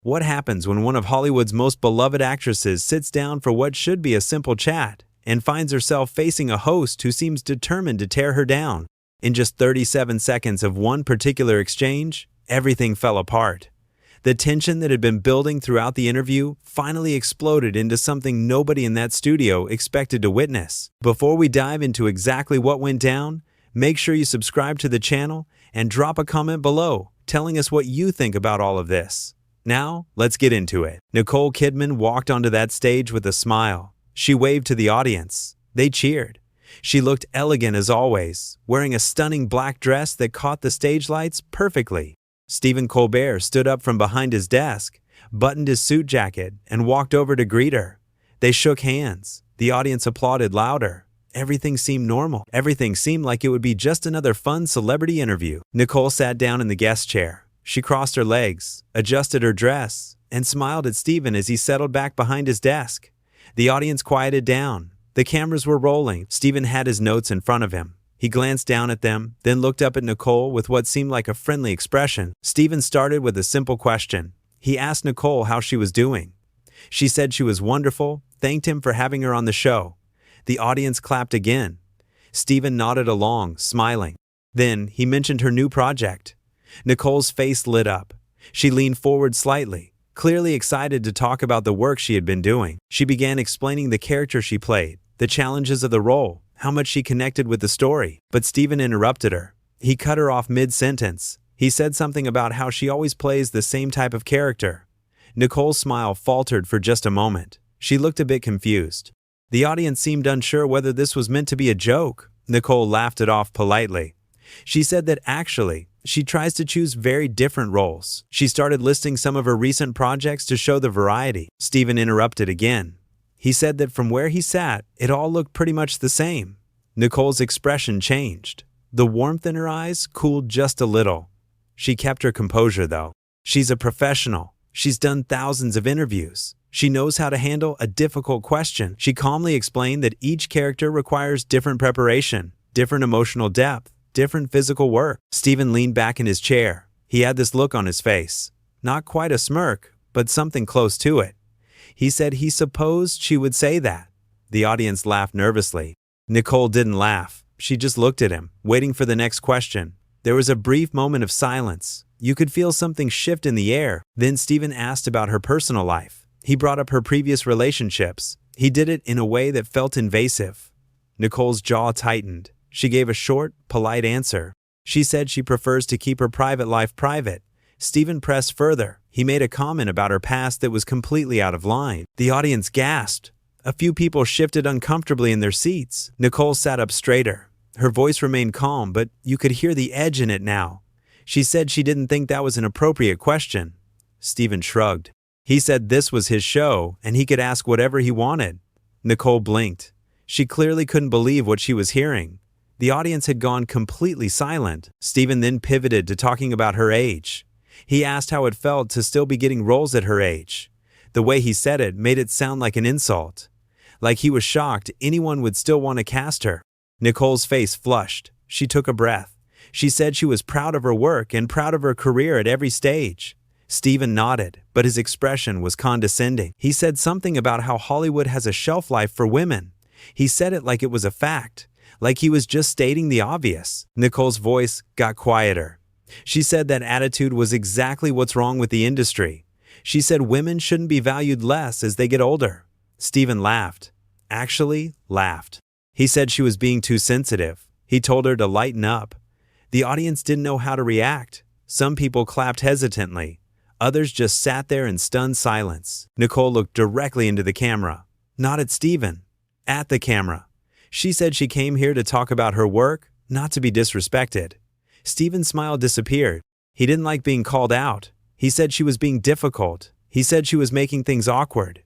What happens when one of Hollywood's most beloved actresses sits down for what should be a simple chat and finds herself facing a host who seems determined to tear her down? In just 37 seconds of one particular exchange, everything fell apart. The tension that had been building throughout the interview finally exploded into something nobody in that studio expected to witness. Before we dive into exactly what went down, make sure you subscribe to the channel and drop a comment below telling us what you think about all of this. Now, let's get into it. Nicole Kidman walked onto that stage with a smile. She waved to the audience. They cheered. She looked elegant as always, wearing a stunning black dress that caught the stage lights perfectly. Stephen Colbert stood up from behind his desk, buttoned his suit jacket, and walked over to greet her. They shook hands. The audience applauded louder. Everything seemed normal. Everything seemed like it would be just another fun celebrity interview. Nicole sat down in the guest chair. She crossed her legs, adjusted her dress, and smiled at Stephen as he settled back behind his desk. The audience quieted down. The cameras were rolling. Stephen had his notes in front of him. He glanced down at them, then looked up at Nicole with what seemed like a friendly expression. Stephen started with a simple question. He asked Nicole how she was doing. She said she was wonderful, thanked him for having her on the show. The audience clapped again. Stephen nodded along, smiling. Then he mentioned her new project. Nicole's face lit up. She leaned forward slightly, clearly excited to talk about the work she had been doing. She began explaining the character she played, the challenges of the role, how much she connected with the story. But Stephen interrupted her. He cut her off mid-sentence. He said something about how she always plays the same type of character. Nicole's smile faltered for just a moment. She looked a bit confused. The audience seemed unsure whether this was meant to be a joke. Nicole laughed it off politely. She said that actually, she tries to choose very different roles. She started listing some of her recent projects to show the variety. Stephen interrupted again. He said that from where he sat, it all looked pretty much the same. Nicole's expression changed. The warmth in her eyes cooled just a little. She kept her composure though. She's a professional. She's done thousands of interviews. She knows how to handle a difficult question. She calmly explained that each character requires different preparation, different emotional depth, different physical work. Stephen leaned back in his chair. He had this look on his face. Not quite a smirk, but something close to it. He said he supposed she would say that. The audience laughed nervously. Nicole didn't laugh. She just looked at him, waiting for the next question. There was a brief moment of silence. You could feel something shift in the air. Then Stephen asked about her personal life. He brought up her previous relationships. He did it in a way that felt invasive. Nicole's jaw tightened. She gave a short, polite answer. She said she prefers to keep her private life private. Stephen pressed further. He made a comment about her past that was completely out of line. The audience gasped. A few people shifted uncomfortably in their seats. Nicole sat up straighter. Her voice remained calm, but you could hear the edge in it now. She said she didn't think that was an appropriate question. Stephen shrugged. He said this was his show, and he could ask whatever he wanted. Nicole blinked. She clearly couldn't believe what she was hearing. The audience had gone completely silent. Stephen then pivoted to talking about her age. He asked how it felt to still be getting roles at her age. The way he said it made it sound like an insult. Like he was shocked anyone would still want to cast her. Nicole's face flushed. She took a breath. She said she was proud of her work and proud of her career at every stage. Stephen nodded, but his expression was condescending. He said something about how Hollywood has a shelf life for women. He said it like it was a fact, like he was just stating the obvious. Nicole's voice got quieter. She said that attitude was exactly what's wrong with the industry. She said women shouldn't be valued less as they get older. Stephen laughed. Actually, laughed. He said she was being too sensitive. He told her to lighten up. The audience didn't know how to react. Some people clapped hesitantly. Others just sat there in stunned silence. Nicole looked directly into the camera. Not at Stephen. At the camera. She said she came here to talk about her work, not to be disrespected. Stephen's smile disappeared. He didn't like being called out. He said she was being difficult. He said she was making things awkward.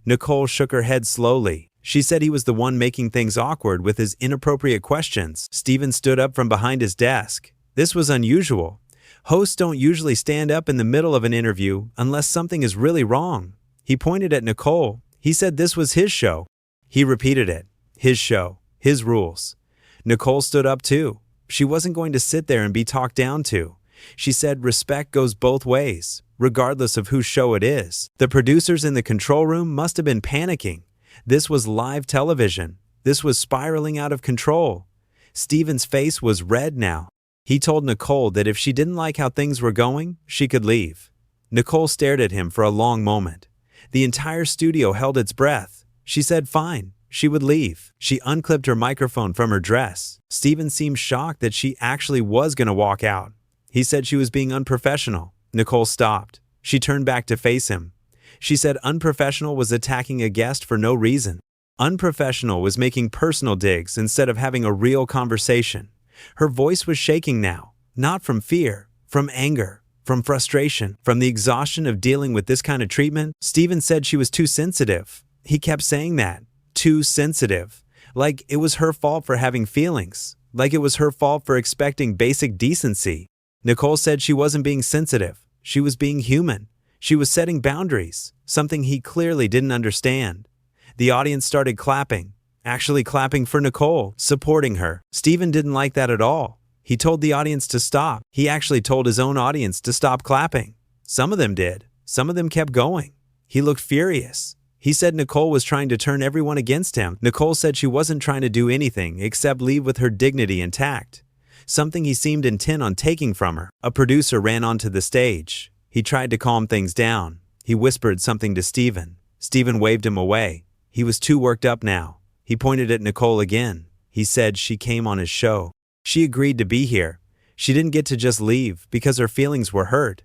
Nicole shook her head slowly. She said he was the one making things awkward with his inappropriate questions. Stephen stood up from behind his desk. This was unusual. Hosts don't usually stand up in the middle of an interview unless something is really wrong. He pointed at Nicole. He said this was his show. He repeated it. His show. His rules. Nicole stood up too. She wasn't going to sit there and be talked down to. She said respect goes both ways. regardless of whose show it is. The producers in the control room must have been panicking. This was live television. This was spiraling out of control. Steven's face was red now. He told Nicole that if she didn't like how things were going, she could leave. Nicole stared at him for a long moment. The entire studio held its breath. She said fine. She would leave. She unclipped her microphone from her dress. Steven seemed shocked that she actually was going to walk out. He said she was being unprofessional. Nicole stopped. She turned back to face him. She said unprofessional was attacking a guest for no reason. Unprofessional was making personal digs instead of having a real conversation. Her voice was shaking now, not from fear, from anger, from frustration, from the exhaustion of dealing with this kind of treatment. Steven said she was too sensitive. He kept saying that. Too sensitive. Like it was her fault for having feelings. Like it was her fault for expecting basic decency. Nicole said she wasn't being sensitive. She was being human. She was setting boundaries, something he clearly didn't understand. The audience started clapping, actually clapping for Nicole, supporting her. Steven didn't like that at all. He told the audience to stop. He actually told his own audience to stop clapping. Some of them did. Some of them kept going. He looked furious. He said Nicole was trying to turn everyone against him. Nicole said she wasn't trying to do anything except leave with her dignity intact, something he seemed intent on taking from her. A producer ran onto the stage. He tried to calm things down. He whispered something to Steven. Steven waved him away. He was too worked up now. He pointed at Nicole again. He said she came on his show. She agreed to be here. She didn't get to just leave because her feelings were hurt.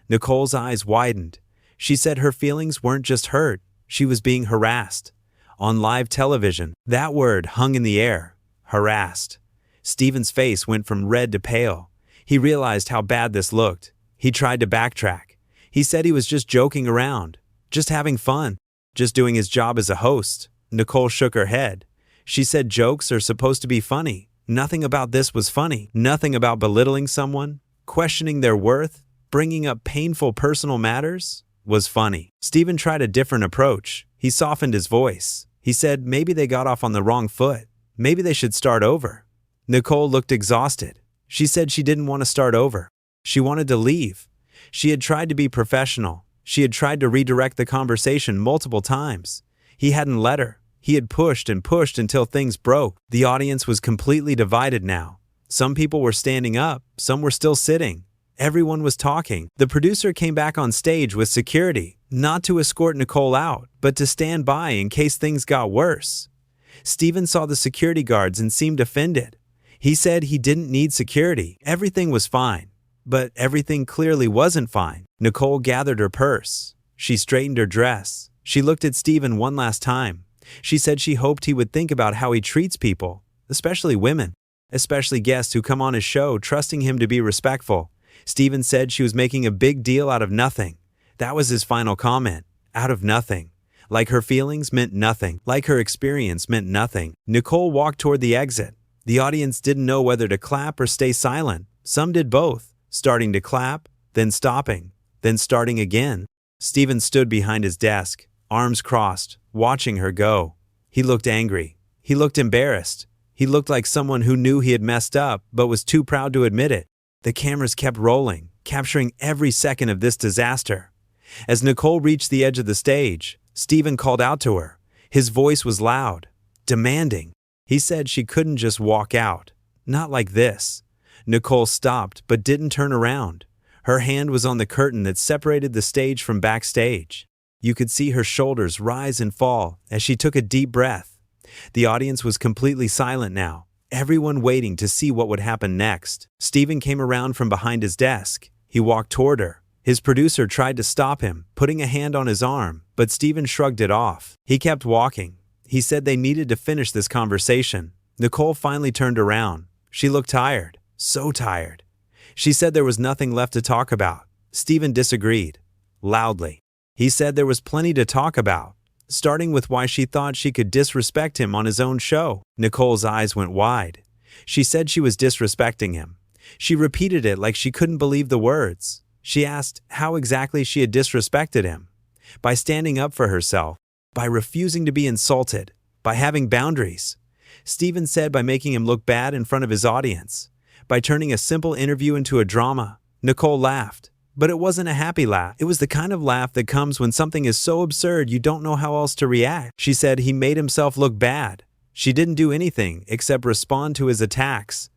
Nicole's eyes widened. She said her feelings weren't just hurt. She was being harassed. On live television, that word hung in the air. Harassed. Steven's face went from red to pale. He realized how bad this looked. He tried to backtrack. He said he was just joking around, just having fun, just doing his job as a host. Nicole shook her head. She said jokes are supposed to be funny. Nothing about this was funny. Nothing about belittling someone, questioning their worth, bringing up painful personal matters was funny. Steven tried a different approach. He softened his voice. He said maybe they got off on the wrong foot. Maybe they should start over. Nicole looked exhausted. She said she didn't want to start over. She wanted to leave. She had tried to be professional. She had tried to redirect the conversation multiple times. He hadn't let her. He had pushed and pushed until things broke. The audience was completely divided now. Some people were standing up. Some were still sitting. Everyone was talking. The producer came back on stage with security, not to escort Nicole out, but to stand by in case things got worse. Steven saw the security guards and seemed offended. He said he didn't need security. Everything was fine. But everything clearly wasn't fine. Nicole gathered her purse. She straightened her dress. She looked at Steven one last time. She said she hoped he would think about how he treats people, especially women, especially guests who come on his show trusting him to be respectful. Steven said she was making a big deal out of nothing. That was his final comment. Out of nothing. Like her feelings meant nothing. Like her experience meant nothing. Nicole walked toward the exit. The audience didn't know whether to clap or stay silent. Some did both, starting to clap, then stopping, then starting again. Steven stood behind his desk, arms crossed, watching her go. He looked angry. He looked embarrassed. He looked like someone who knew he had messed up but was too proud to admit it. The cameras kept rolling, capturing every second of this disaster. As Nicole reached the edge of the stage, Steven called out to her. His voice was loud, demanding. He said she couldn't just walk out. Not like this. Nicole stopped but didn't turn around. Her hand was on the curtain that separated the stage from backstage. You could see her shoulders rise and fall as she took a deep breath. The audience was completely silent now, everyone waiting to see what would happen next. Steven came around from behind his desk. He walked toward her. His producer tried to stop him, putting a hand on his arm, but Steven shrugged it off. He kept walking. He said they needed to finish this conversation. Nicole finally turned around. She looked tired, so tired. She said there was nothing left to talk about. Steven disagreed, loudly. He said there was plenty to talk about, starting with why she thought she could disrespect him on his own show. Nicole's eyes went wide. She said she was disrespecting him. She repeated it like she couldn't believe the words. She asked how exactly she had disrespected him. By standing up for herself, by refusing to be insulted, by having boundaries. Steven said by making him look bad in front of his audience, by turning a simple interview into a drama. Nicole laughed, But it wasn't a happy laugh. It was the kind of laugh that comes when something is so absurd you don't know how else to react. She said he made himself look bad. She didn't do anything except respond to his attacks.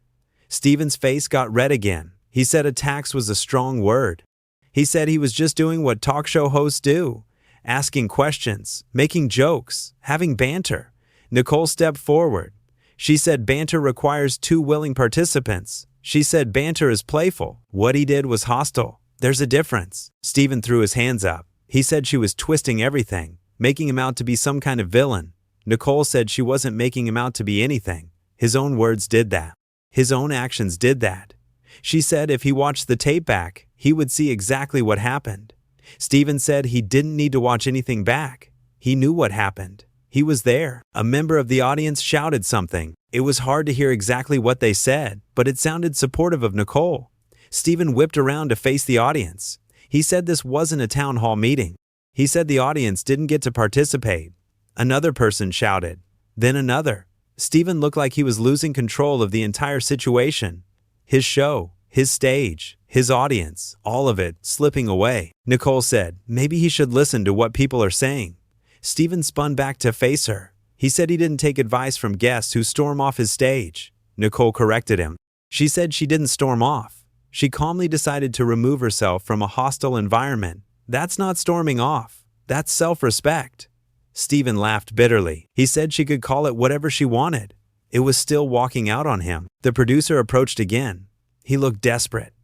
Stephen's face got red again. He said attacks was a strong word. He said he was just doing what talk show hosts do, asking questions, making jokes, having banter. Nicole stepped forward. She said banter requires two willing participants. She said banter is playful. What he did was hostile. There's a difference. Stephen threw his hands up. He said she was twisting everything, making him out to be some kind of villain. Nicole said she wasn't making him out to be anything. His own words did that. His own actions did that. She said if he watched the tape back, he would see exactly what happened. Stephen said he didn't need to watch anything back. He knew what happened. He was there. A member of the audience shouted something. It was hard to hear exactly what they said, but it sounded supportive of Nicole. Stephen whipped around to face the audience. He said this wasn't a town hall meeting. He said the audience didn't get to participate. Another person shouted. Then another. Stephen looked like he was losing control of the entire situation. His show, his stage, his audience, all of it slipping away. Nicole said, maybe he should listen to what people are saying. Stephen spun back to face her. He said he didn't take advice from guests who storm off his stage. Nicole corrected him. She said she didn't storm off. She calmly decided to remove herself from a hostile environment. That's not storming off. That's self-respect. Stephen laughed bitterly. He said she could call it whatever she wanted. It was still walking out on him. The producer approached again. He looked desperate.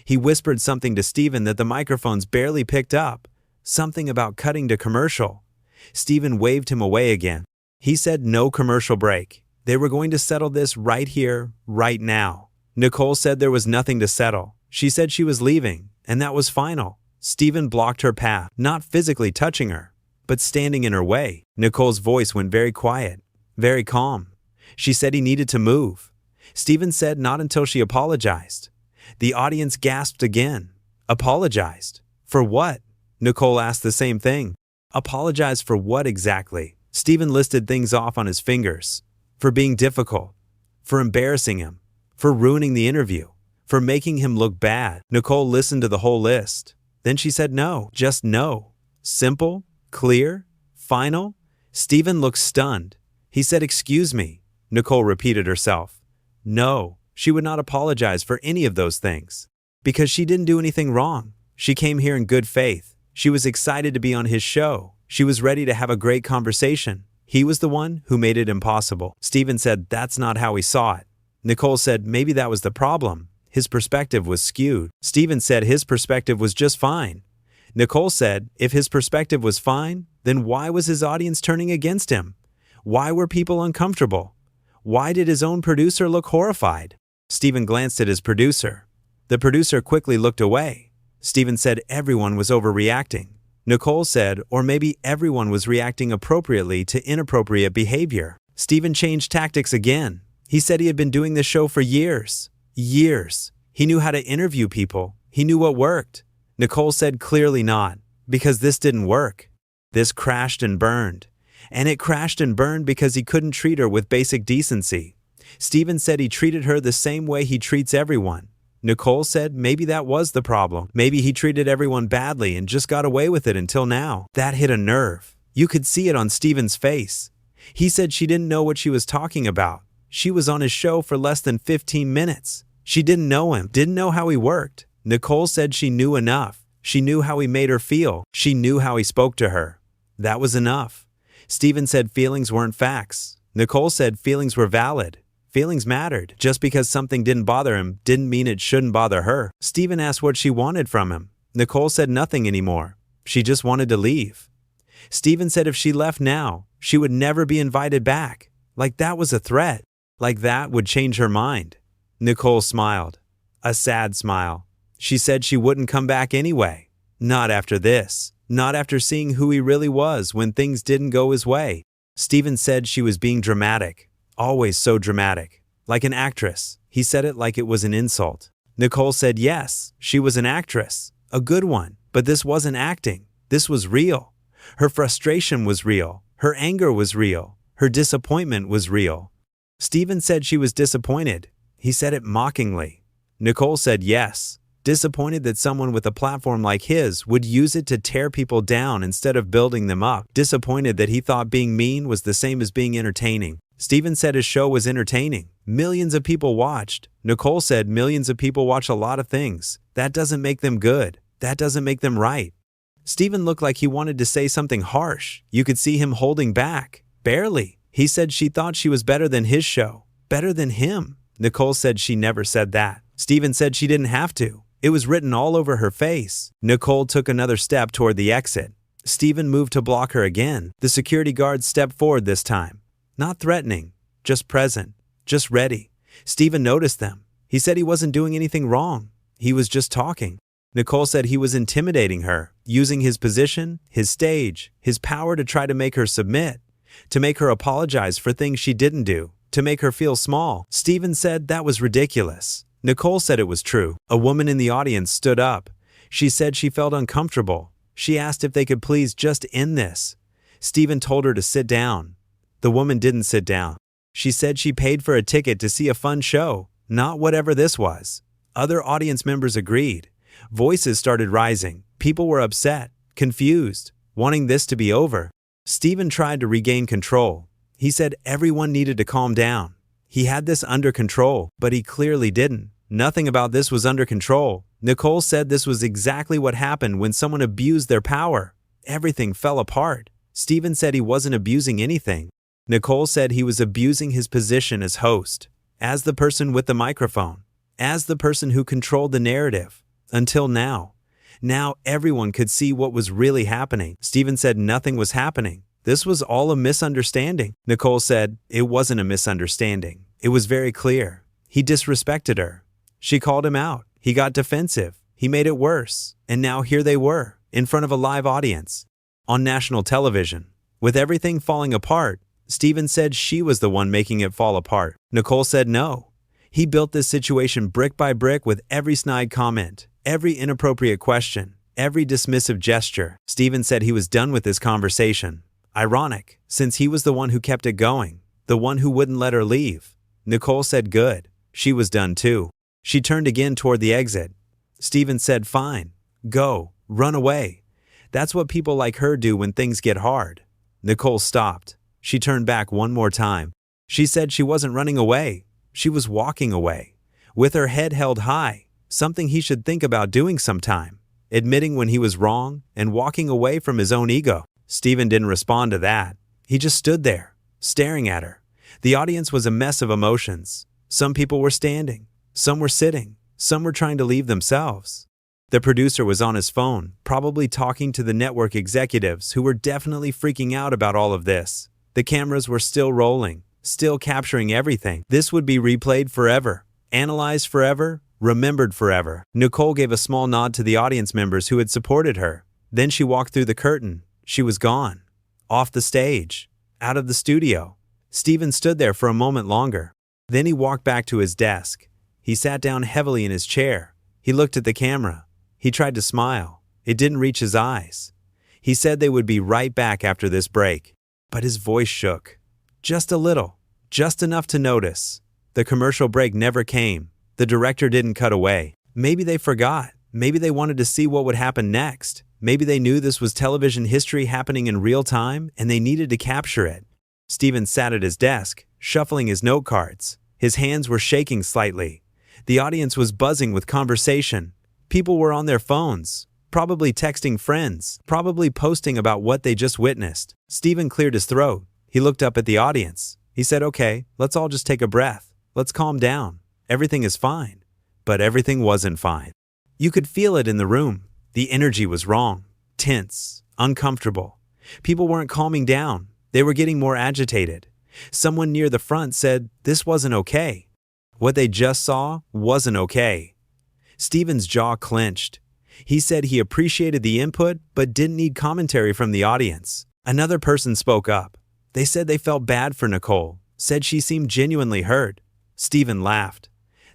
He whispered something to Stephen that the microphones barely picked up. Something about cutting to commercial. Stephen waved him away again. He said no commercial break. They were going to settle this right here, right now. Nicole said there was nothing to settle. She said she was leaving, and that was final. Stephen blocked her path, not physically touching her, but standing in her way. Nicole's voice went very quiet, very calm. She said he needed to move. Stephen said not until she apologized. The audience gasped again. Apologized? For what? Nicole asked the same thing. Apologize for what exactly? Stephen listed things off on his fingers. For being difficult. For embarrassing him. For ruining the interview. For making him look bad. Nicole listened to the whole list. Then she said no. Just no. Simple. Clear? Final? Stephen looked stunned. He said, excuse me. Nicole repeated herself. No, she would not apologize for any of those things. Because she didn't do anything wrong. She came here in good faith. She was excited to be on his show. She was ready to have a great conversation. He was the one who made it impossible. Stephen said that's not how he saw it. Nicole said maybe that was the problem. His perspective was skewed. Stephen said his perspective was just fine. Nicole said if his perspective was fine, then why was his audience turning against him? Why were people uncomfortable? Why did his own producer look horrified? Stephen glanced at his producer. The producer quickly looked away. Stephen said everyone was overreacting. Nicole said, or maybe everyone was reacting appropriately to inappropriate behavior. Stephen changed tactics again. He said he had been doing this show for years. Years. He knew how to interview people. He knew what worked. Nicole said clearly not, because this didn't work. This crashed and burned. And it crashed and burned because he couldn't treat her with basic decency. Stephen said he treated her the same way he treats everyone. Nicole said maybe that was the problem. Maybe he treated everyone badly and just got away with it until now. That hit a nerve. You could see it on Stephen's face. He said she didn't know what she was talking about. She was on his show for less than 15 minutes. She didn't know him, didn't know how he worked. Nicole said she knew enough. She knew how he made her feel. She knew how he spoke to her. That was enough. Stephen said feelings weren't facts. Nicole said feelings were valid. Feelings mattered. Just because something didn't bother him didn't mean it shouldn't bother her. Stephen asked what she wanted from him. Nicole said nothing anymore. She just wanted to leave. Stephen said if she left now, she would never be invited back. Like that was a threat. Like that would change her mind. Nicole smiled. A sad smile. She said she wouldn't come back anyway. Not after this. Not after seeing who he really was when things didn't go his way. Stephen said she was being dramatic. Always so dramatic. Like an actress. He said it like it was an insult. Nicole said yes, she was an actress. A good one. But this wasn't acting. This was real. Her frustration was real. Her anger was real. Her disappointment was real. Stephen said she was disappointed. He said it mockingly. Nicole said yes. disappointed that someone with a platform like his would use it to tear people down instead of building them up, disappointed that he thought being mean was the same as being entertaining. Steven said his show was entertaining. Millions of people watched. Nicole said millions of people watch a lot of things. That doesn't make them good. That doesn't make them right. Steven looked like he wanted to say something harsh. You could see him holding back. Barely. He said she thought she was better than his show. Better than him. Nicole said she never said that. Steven said she didn't have to. It was written all over her face. Nicole took another step toward the exit. Steven moved to block her again. The security guard stepped forward this time. Not threatening, just present, just ready. Steven noticed them. He said he wasn't doing anything wrong. He was just talking. Nicole said he was intimidating her, using his position, his stage, his power to try to make her submit, to make her apologize for things she didn't do, to make her feel small. Steven said that was ridiculous. Nicole said it was true. A woman in the audience stood up. She said she felt uncomfortable. She asked if they could please just end this. Steven told her to sit down. The woman didn't sit down. She said she paid for a ticket to see a fun show, not whatever this was. Other audience members agreed. Voices started rising. People were upset, confused, wanting this to be over. Steven tried to regain control. He said everyone needed to calm down. He had this under control, but he clearly didn't. Nothing about this was under control. Nicole said this was exactly what happened when someone abused their power. Everything fell apart. Steven said he wasn't abusing anything. Nicole said he was abusing his position as host, as the person with the microphone, as the person who controlled the narrative. Until now. Now everyone could see what was really happening. Steven said nothing was happening. This was all a misunderstanding. Nicole said it wasn't a misunderstanding. It was very clear. He disrespected her. She called him out. He got defensive. He made it worse. And now here they were, in front of a live audience, on national television. With everything falling apart, Steven said she was the one making it fall apart. Nicole said no. He built this situation brick by brick with every snide comment, every inappropriate question, every dismissive gesture. Steven said he was done with this conversation. Ironic, since he was the one who kept it going, the one who wouldn't let her leave. Nicole said good. She was done too. She turned again toward the exit. Steven said fine. Go. Run away. That's what people like her do when things get hard. Nicole stopped. She turned back one more time. She said she wasn't running away. She was walking away. With her head held high. Something he should think about doing sometime. Admitting when he was wrong and walking away from his own ego. Steven didn't respond to that. He just stood there, staring at her. The audience was a mess of emotions. Some people were standing. Some were sitting. Some were trying to leave themselves. The producer was on his phone, probably talking to the network executives who were definitely freaking out about all of this. The cameras were still rolling, still capturing everything. This would be replayed forever, analyzed forever, remembered forever. Nicole gave a small nod to the audience members who had supported her. Then she walked through the curtain. She was gone. Off the stage. Out of the studio. Steven stood there for a moment longer. Then he walked back to his desk. He sat down heavily in his chair. He looked at the camera. He tried to smile. It didn't reach his eyes. He said they would be right back after this break. But his voice shook. Just a little. Just enough to notice. The commercial break never came. The director didn't cut away. Maybe they forgot. Maybe they wanted to see what would happen next. Maybe they knew this was television history happening in real time and they needed to capture it. Steven sat at his desk, shuffling his note cards. His hands were shaking slightly. The audience was buzzing with conversation. People were on their phones, probably texting friends, probably posting about what they just witnessed. Steven cleared his throat. He looked up at the audience. He said, okay, let's all just take a breath. Let's calm down. Everything is fine. But everything wasn't fine. You could feel it in the room. The energy was wrong, tense, uncomfortable. People weren't calming down. They were getting more agitated. Someone near the front said this wasn't okay. What they just saw wasn't okay. Steven's jaw clenched. He said he appreciated the input but didn't need commentary from the audience. Another person spoke up. They said they felt bad for Nicole, said she seemed genuinely hurt. Steven laughed.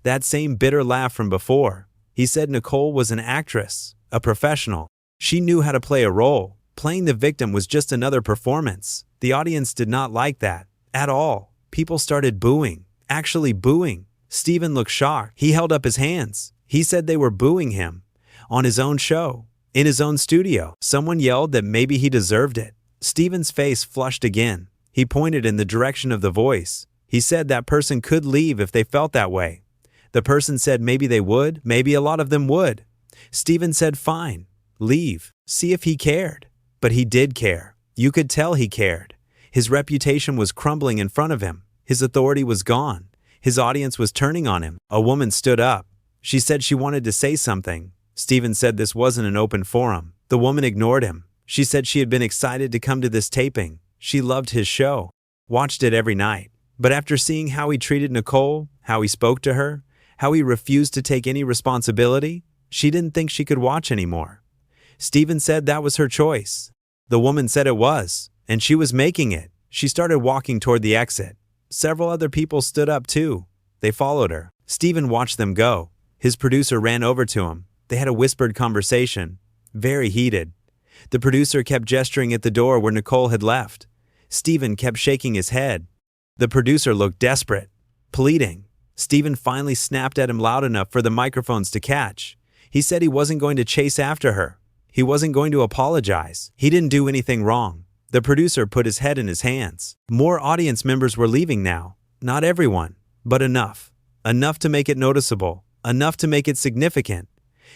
That same bitter laugh from before. He said Nicole was an actress, a professional. She knew how to play a role. Playing the victim was just another performance. The audience did not like that at all. People started booing, actually booing. Steven looked shocked. He held up his hands. He said they were booing him on his own show, in his own studio. Someone yelled that maybe he deserved it. Steven's face flushed again. He pointed in the direction of the voice. He said that person could leave if they felt that way. The person said maybe they would, maybe a lot of them would. Steven said fine, leave, see if he cared. But he did care. You could tell he cared. His reputation was crumbling in front of him. His authority was gone. His audience was turning on him. A woman stood up. She said she wanted to say something. Steven said this wasn't an open forum. The woman ignored him. She said she had been excited to come to this taping. She loved his show, watched it every night. But after seeing how he treated Nicole, how he spoke to her, how he refused to take any responsibility, she didn't think she could watch anymore. Steven said that was her choice. The woman said it was, and she was making it. She started walking toward the exit. Several other people stood up too. They followed her. Steven watched them go. His producer ran over to him. They had a whispered conversation, very heated. The producer kept gesturing at the door where Nicole had left. Steven kept shaking his head. The producer looked desperate, pleading. Steven finally snapped at him loud enough for the microphones to catch. He said he wasn't going to chase after her. He wasn't going to apologize. He didn't do anything wrong. The producer put his head in his hands. More audience members were leaving now. Not everyone, but enough. Enough to make it noticeable. Enough to make it significant.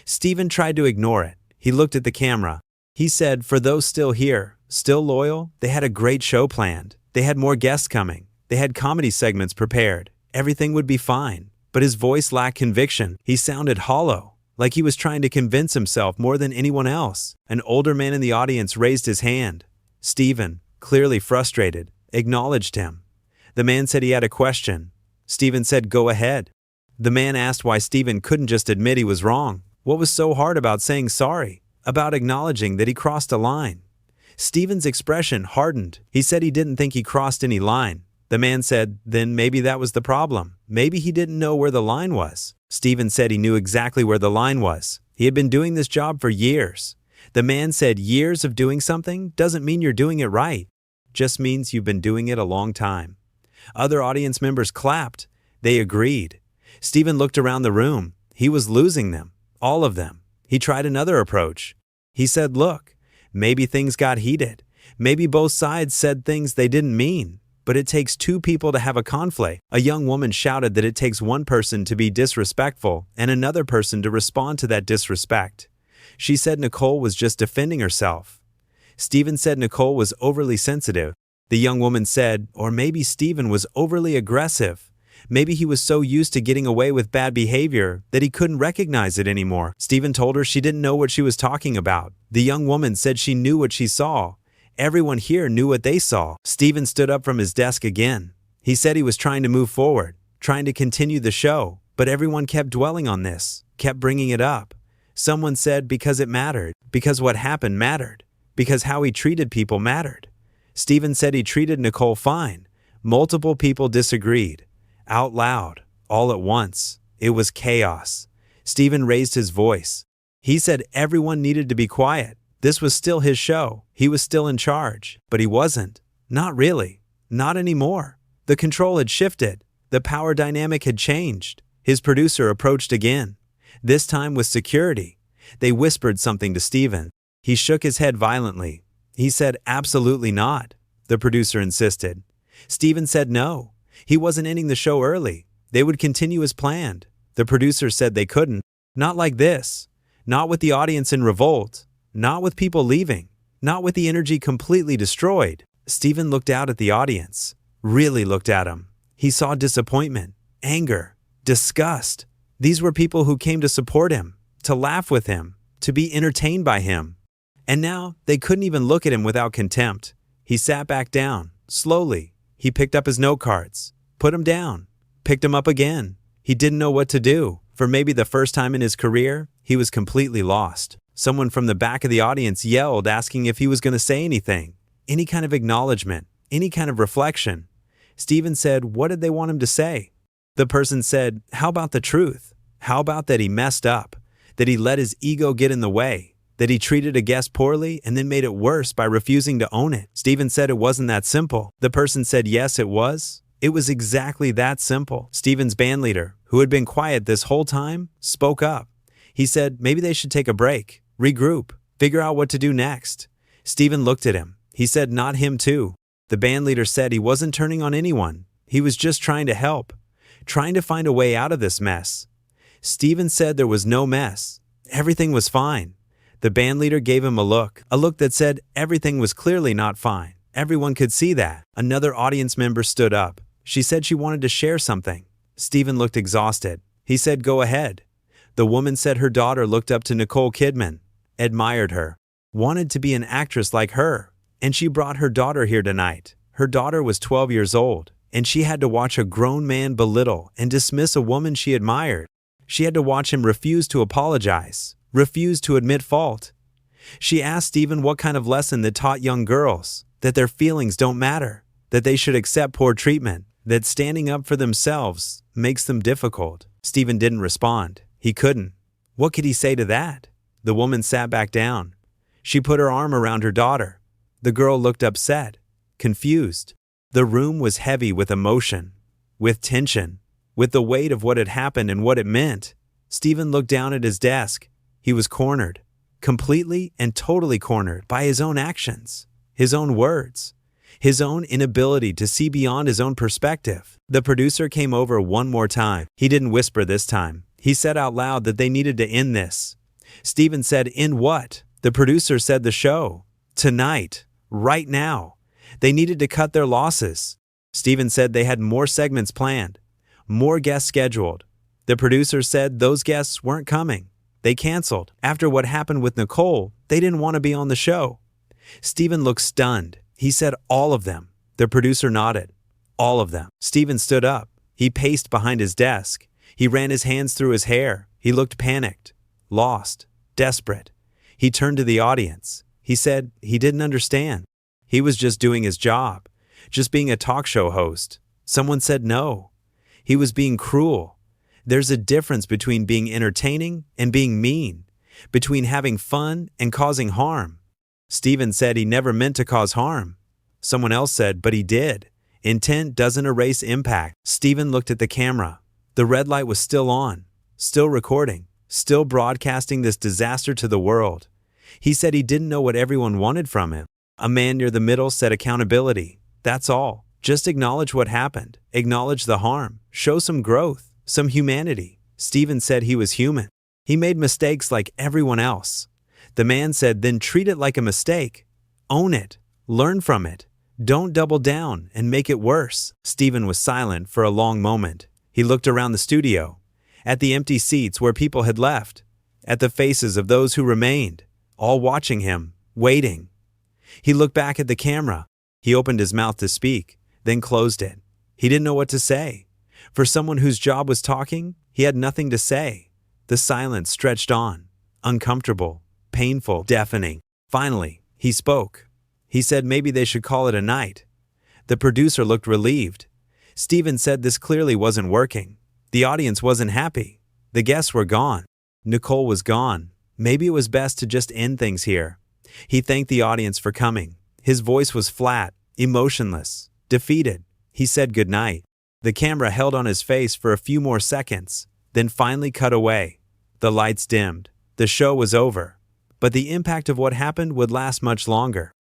Steven tried to ignore it. He looked at the camera. He said, for those still here, still loyal, they had a great show planned. They had more guests coming. They had comedy segments prepared. Everything would be fine. But his voice lacked conviction. He sounded hollow, like he was trying to convince himself more than anyone else. An older man in the audience raised his hand. Steven, clearly frustrated, acknowledged him. The man said he had a question. Steven said, go ahead. The man asked why Steven couldn't just admit he was wrong. What was so hard about saying sorry? About acknowledging that he crossed a line? Steven's expression hardened. He said he didn't think he crossed any line. The man said, then maybe that was the problem. Maybe he didn't know where the line was. Steven said he knew exactly where the line was. He had been doing this job for years. The man said years of doing something doesn't mean you're doing it right. Just means you've been doing it a long time. Other audience members clapped. They agreed. Steven looked around the room. He was losing them. All of them. He tried another approach. He said, look, maybe things got heated. Maybe both sides said things they didn't mean. But it takes two people to have a conflict. A young woman shouted that it takes one person to be disrespectful and another person to respond to that disrespect. She said Nicole was just defending herself. Steven said Nicole was overly sensitive. The young woman said, or maybe Steven was overly aggressive. Maybe he was so used to getting away with bad behavior that he couldn't recognize it anymore. Steven told her she didn't know what she was talking about. The young woman said she knew what she saw. Everyone here knew what they saw. Steven stood up from his desk again. He said he was trying to move forward, trying to continue the show, but everyone kept dwelling on this, kept bringing it up. Someone said because it mattered, because what happened mattered, because how he treated people mattered. Steven said he treated Nicole fine. Multiple people disagreed. Out loud, all at once. It was chaos. Steven raised his voice. He said everyone needed to be quiet. This was still his show. He was still in charge. But he wasn't. Not really. Not anymore. The control had shifted. The power dynamic had changed. His producer approached again. This time with security. They whispered something to Steven. He shook his head violently. He said, absolutely not. The producer insisted. Steven said no. He wasn't ending the show early. They would continue as planned. The producer said they couldn't. Not like this. Not with the audience in revolt. Not with people leaving. Not with the energy completely destroyed. Steven looked out at the audience. Really looked at him. He saw disappointment, anger, disgust. These were people who came to support him, to laugh with him, to be entertained by him. And now they couldn't even look at him without contempt. He sat back down, slowly. He picked up his note cards, put them down, picked them up again. He didn't know what to do. For maybe the first time in his career, he was completely lost. Someone from the back of the audience yelled, asking if he was going to say anything, any kind of acknowledgement, any kind of reflection. Steven said, what did they want him to say? The person said, how about the truth? How about that he messed up, that he let his ego get in the way, that he treated a guest poorly and then made it worse by refusing to own it? Steven said it wasn't that simple. The person said yes, it was. It was exactly that simple. Steven's bandleader, who had been quiet this whole time, spoke up. He said maybe they should take a break, regroup, figure out what to do next. Steven looked at him. He said not him too. The bandleader said he wasn't turning on anyone. He was just trying to help, trying to find a way out of this mess. Steven said there was no mess. Everything was fine. The bandleader gave him a look that said everything was clearly not fine. Everyone could see that. Another audience member stood up. She said she wanted to share something. Steven looked exhausted. He said, "Go ahead." The woman said her daughter looked up to Nicole Kidman, admired her, wanted to be an actress like her, and she brought her daughter here tonight. Her daughter was 12 years old, and she had to watch a grown man belittle and dismiss a woman she admired. She had to watch him refuse to apologize, refuse to admit fault. She asked Steven what kind of lesson that taught young girls that their feelings don't matter, that they should accept poor treatment, that standing up for themselves makes them difficult. Steven didn't respond. He couldn't. What could he say to that? The woman sat back down. She put her arm around her daughter. The girl looked upset, confused. The room was heavy with emotion, with tension, with the weight of what had happened and what it meant. Steven looked down at his desk. He was cornered, completely and totally cornered by his own actions, his own words, his own inability to see beyond his own perspective. The producer came over one more time. He didn't whisper this time. He said out loud that they needed to end this. Steven said, "End what?" The producer said, "The show. Tonight. Right now." They needed to cut their losses. Steven said they had more segments planned, more guests scheduled. The producer said those guests weren't coming. They canceled. After what happened with Nicole, they didn't want to be on the show. Steven looked stunned. He said all of them. The producer nodded. All of them. Steven stood up. He paced behind his desk. He ran his hands through his hair. He looked panicked, lost, desperate. He turned to the audience. He said he didn't understand. He was just doing his job, just being a talk show host. Someone said no. He was being cruel. There's a difference between being entertaining and being mean, between having fun and causing harm. Steven said he never meant to cause harm. Someone else said, but he did. Intent doesn't erase impact. Steven looked at the camera. The red light was still on, still recording, still broadcasting this disaster to the world. He said he didn't know what everyone wanted from him. A man near the middle said accountability. That's all. Just acknowledge what happened. Acknowledge the harm. Show some growth, some humanity. Steven said he was human. He made mistakes like everyone else. The man said, then treat it like a mistake. Own it. Learn from it. Don't double down and make it worse. Steven was silent for a long moment. He looked around the studio, at the empty seats where people had left, at the faces of those who remained, all watching him, waiting. He looked back at the camera. He opened his mouth to speak, then closed it. He didn't know what to say. For someone whose job was talking, he had nothing to say. The silence stretched on, uncomfortable, painful, deafening. Finally, he spoke. He said maybe they should call it a night. The producer looked relieved. Steven said this clearly wasn't working. The audience wasn't happy. The guests were gone. Nicole was gone. Maybe it was best to just end things here. He thanked the audience for coming. His voice was flat, emotionless, defeated. He said goodnight. The camera held on his face for a few more seconds, then finally cut away. The lights dimmed. The show was over. But the impact of what happened would last much longer.